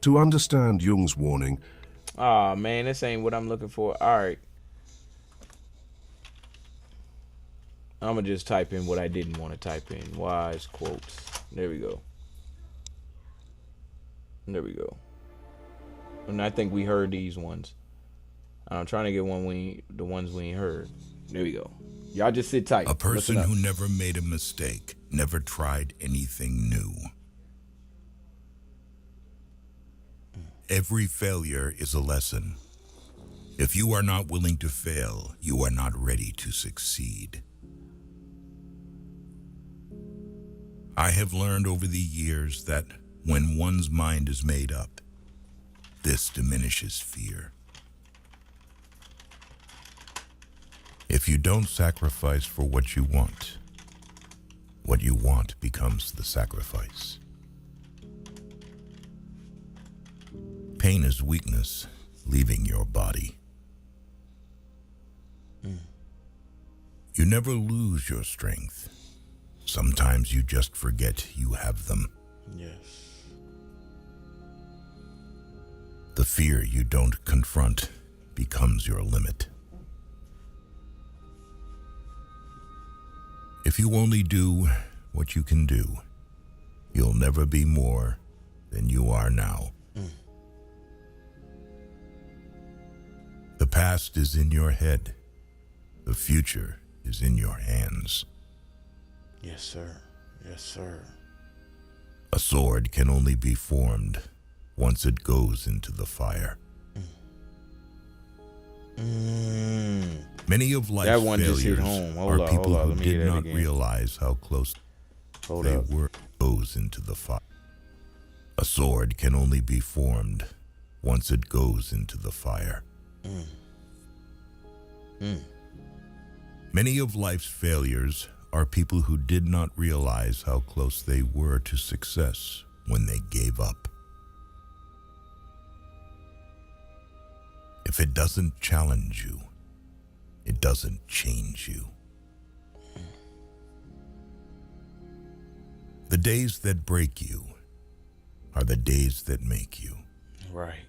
To understand Jung's warning... Oh man, this ain't what I'm looking for. Alright. I'm going to just type in what I didn't want to type in. Wise quotes. There we go. There we go. And I think we heard these ones. I'm trying to get the ones we ain't heard. There we go. Y'all just sit tight. A person who never made a mistake, never tried anything new. Every failure is a lesson. If you are not willing to fail, you are not ready to succeed. I have learned over the years that when one's mind is made up, this diminishes fear. If you don't sacrifice for what you want becomes the sacrifice. Pain is weakness, leaving your body. You never lose your strength. Sometimes you just forget you have them. Yes. The fear you don't confront becomes your limit. If you only do what you can do, you'll never be more than you are now. The past is in your head. The future is in your hands. Yes, sir. Yes, sir. A sword can only be formed once it goes into the fire. Many of life's failures are people who did not realize how close they were goes into the fire. A sword can only be formed once it goes into the fire. Many of life's failures are people who did not realize how close they were to success when they gave up. If it doesn't challenge you, it doesn't change you. The days that break you are the days that make you. Right.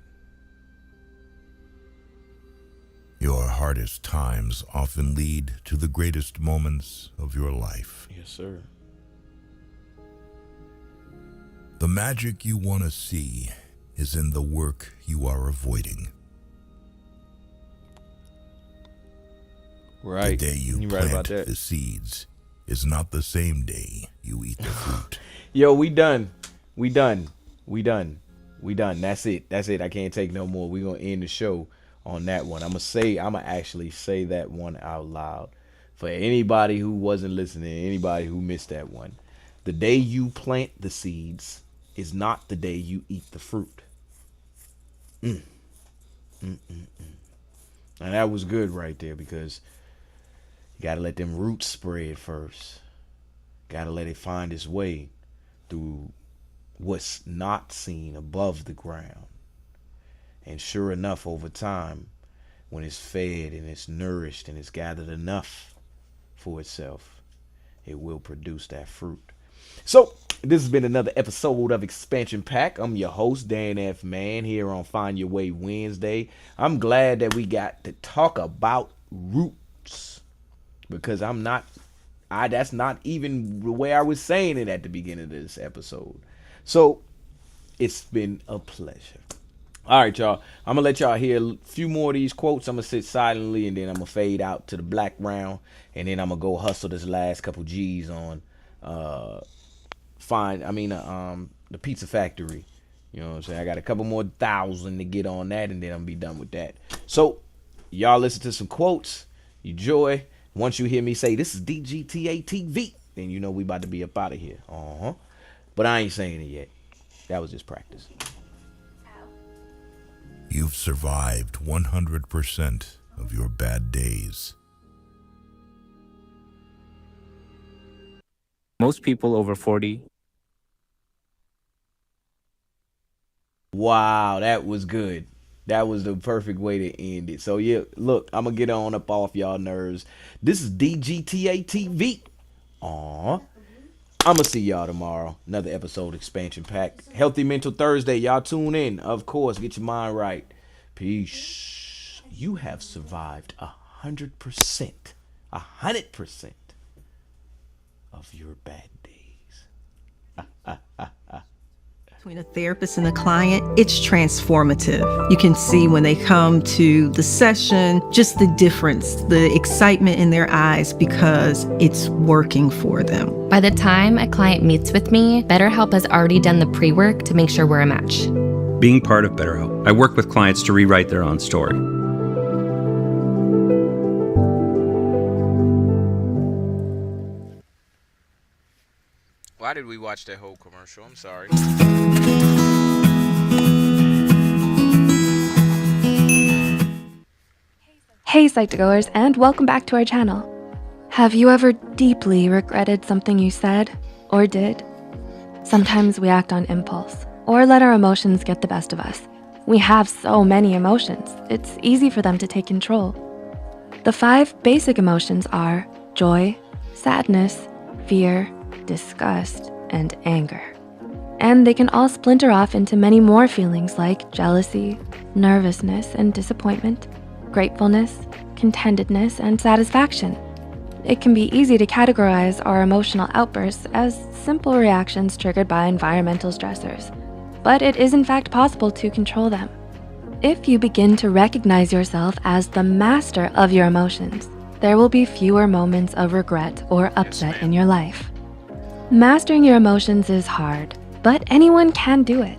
Your hardest times often lead to the greatest moments of your life. Yes, sir. The magic you want to see is in the work you are avoiding. Right. The day you plant the seeds is not the same day you eat the fruit. Yo, we done. That's it. I can't take no more. We're going to end the show on that one. I'm going to actually say that one out loud for anybody who wasn't listening, anybody who missed that one. The day you plant the seeds is not the day you eat the fruit. And that was good right there, because you got to let them roots spread first. Got to let it find its way through what's not seen above the ground. And sure enough, over time, when it's fed and it's nourished and it's gathered enough for itself, it will produce that fruit. So this has been another episode of Expansion Pack. I'm your host, Dan F. Mann, here on Find Your Way Wednesday. I'm glad that we got to talk about roots, because that's not even the way I was saying it at the beginning of this episode. So it's been a pleasure. All right, y'all. I'm going to let y'all hear a few more of these quotes. I'm going to sit silently, and then I'm going to fade out to the black round, and then I'm going to go hustle this last couple G's on the Pizza Factory. You know what I'm saying? I got a couple more thousand to get on that, and then I'm going to be done with that. So y'all listen to some quotes. You enjoy. Once you hear me say, this is DGTA TV, then you know we about to be up out of here. But I ain't saying it yet. That was just practice. You've survived 100% of your bad days. Most people over 40. Wow, that was good. That was the perfect way to end it. So yeah, look, I'm gonna get on up off y'all nerves. This is DGTA TV. I'm gonna see y'all tomorrow. Another episode, Expansion Pack. Healthy Mental Thursday. Y'all tune in. Of course, get your mind right. Peace. You have survived 100%. 100% of your bad days. Between a therapist and a client, it's transformative. You can see when they come to the session, just the difference, the excitement in their eyes, because it's working for them. By the time a client meets with me, BetterHelp has already done the pre-work to make sure we're a match. Being part of BetterHelp, I work with clients to rewrite their own story. Why did we watch that whole commercial? I'm sorry. Hey Psych2Goers, and welcome back to our channel. Have you ever deeply regretted something you said or did? Sometimes we act on impulse or let our emotions get the best of us. We have so many emotions, it's easy for them to take control. The 5 basic emotions are joy, sadness, fear, disgust, and anger. And they can all splinter off into many more feelings like jealousy, nervousness and disappointment, gratefulness, contentedness, and satisfaction. It can be easy to categorize our emotional outbursts as simple reactions triggered by environmental stressors, but it is in fact possible to control them. If you begin to recognize yourself as the master of your emotions, there will be fewer moments of regret or upset in your life. Mastering your emotions is hard, but anyone can do it.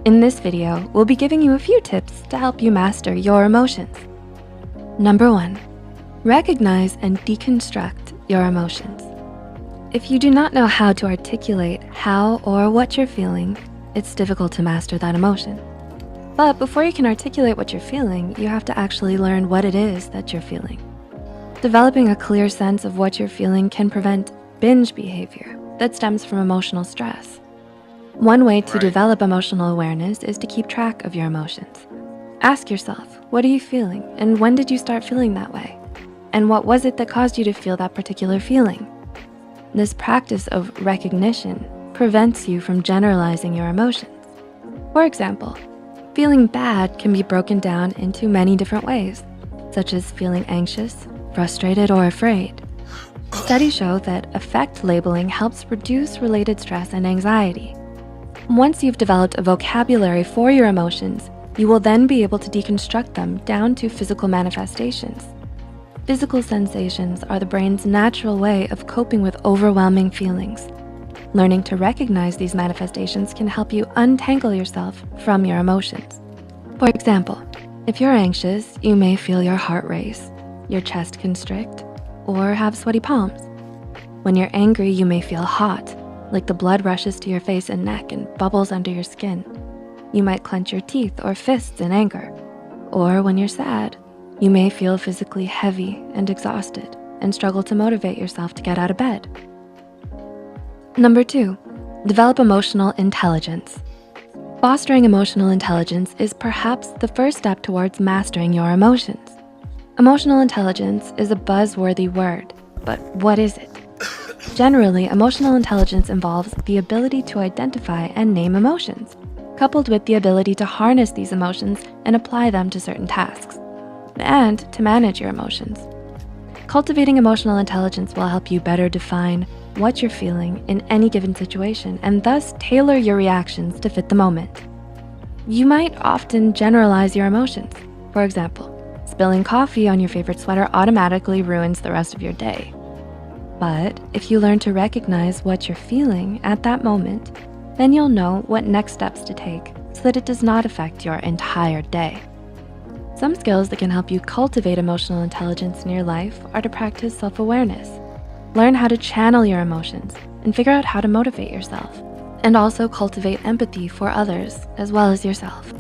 In this video, we'll be giving you a few tips to help you master your emotions. Number 1, recognize and deconstruct your emotions. If you do not know how to articulate how or what you're feeling, it's difficult to master that emotion. But before you can articulate what you're feeling, you have to actually learn what it is that you're feeling. Developing a clear sense of what you're feeling can prevent binge behavior that stems from emotional stress. One way to develop emotional awareness is to keep track of your emotions. Ask yourself, what are you feeling, and when did you start feeling that way? And what was it that caused you to feel that particular feeling? This practice of recognition prevents you from generalizing your emotions. For example, feeling bad can be broken down into many different ways, such as feeling anxious, frustrated, or afraid. Studies show that affect labeling helps reduce related stress and anxiety. Once you've developed a vocabulary for your emotions, you will then be able to deconstruct them down to physical manifestations. Physical sensations are the brain's natural way of coping with overwhelming feelings. Learning to recognize these manifestations can help you untangle yourself from your emotions. For example, if you're anxious, you may feel your heart race, your chest constrict, or have sweaty palms. When you're angry, you may feel hot, like the blood rushes to your face and neck and bubbles under your skin. You might clench your teeth or fists in anger. Or when you're sad, you may feel physically heavy and exhausted and struggle to motivate yourself to get out of bed. Number 2, develop emotional intelligence. Fostering emotional intelligence is perhaps the first step towards mastering your emotions. Emotional intelligence is a buzzworthy word, but what is it? Generally, emotional intelligence involves the ability to identify and name emotions, coupled with the ability to harness these emotions and apply them to certain tasks, and to manage your emotions. Cultivating emotional intelligence will help you better define what you're feeling in any given situation and thus tailor your reactions to fit the moment. You might often generalize your emotions. For example, spilling coffee on your favorite sweater automatically ruins the rest of your day. But if you learn to recognize what you're feeling at that moment, then you'll know what next steps to take so that it does not affect your entire day. Some skills that can help you cultivate emotional intelligence in your life are to practice self-awareness, learn how to channel your emotions, and figure out how to motivate yourself, and also cultivate empathy for others as well as yourself.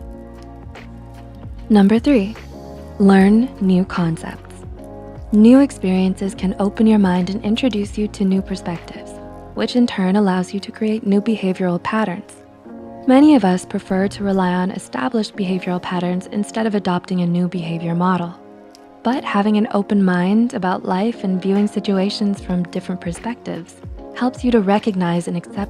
Number 3, learn new concepts. New experiences can open your mind and introduce you to new perspectives, which in turn allows you to create new behavioral patterns. Many of us prefer to rely on established behavioral patterns instead of adopting a new behavior model. But having an open mind about life and viewing situations from different perspectives helps you to recognize and accept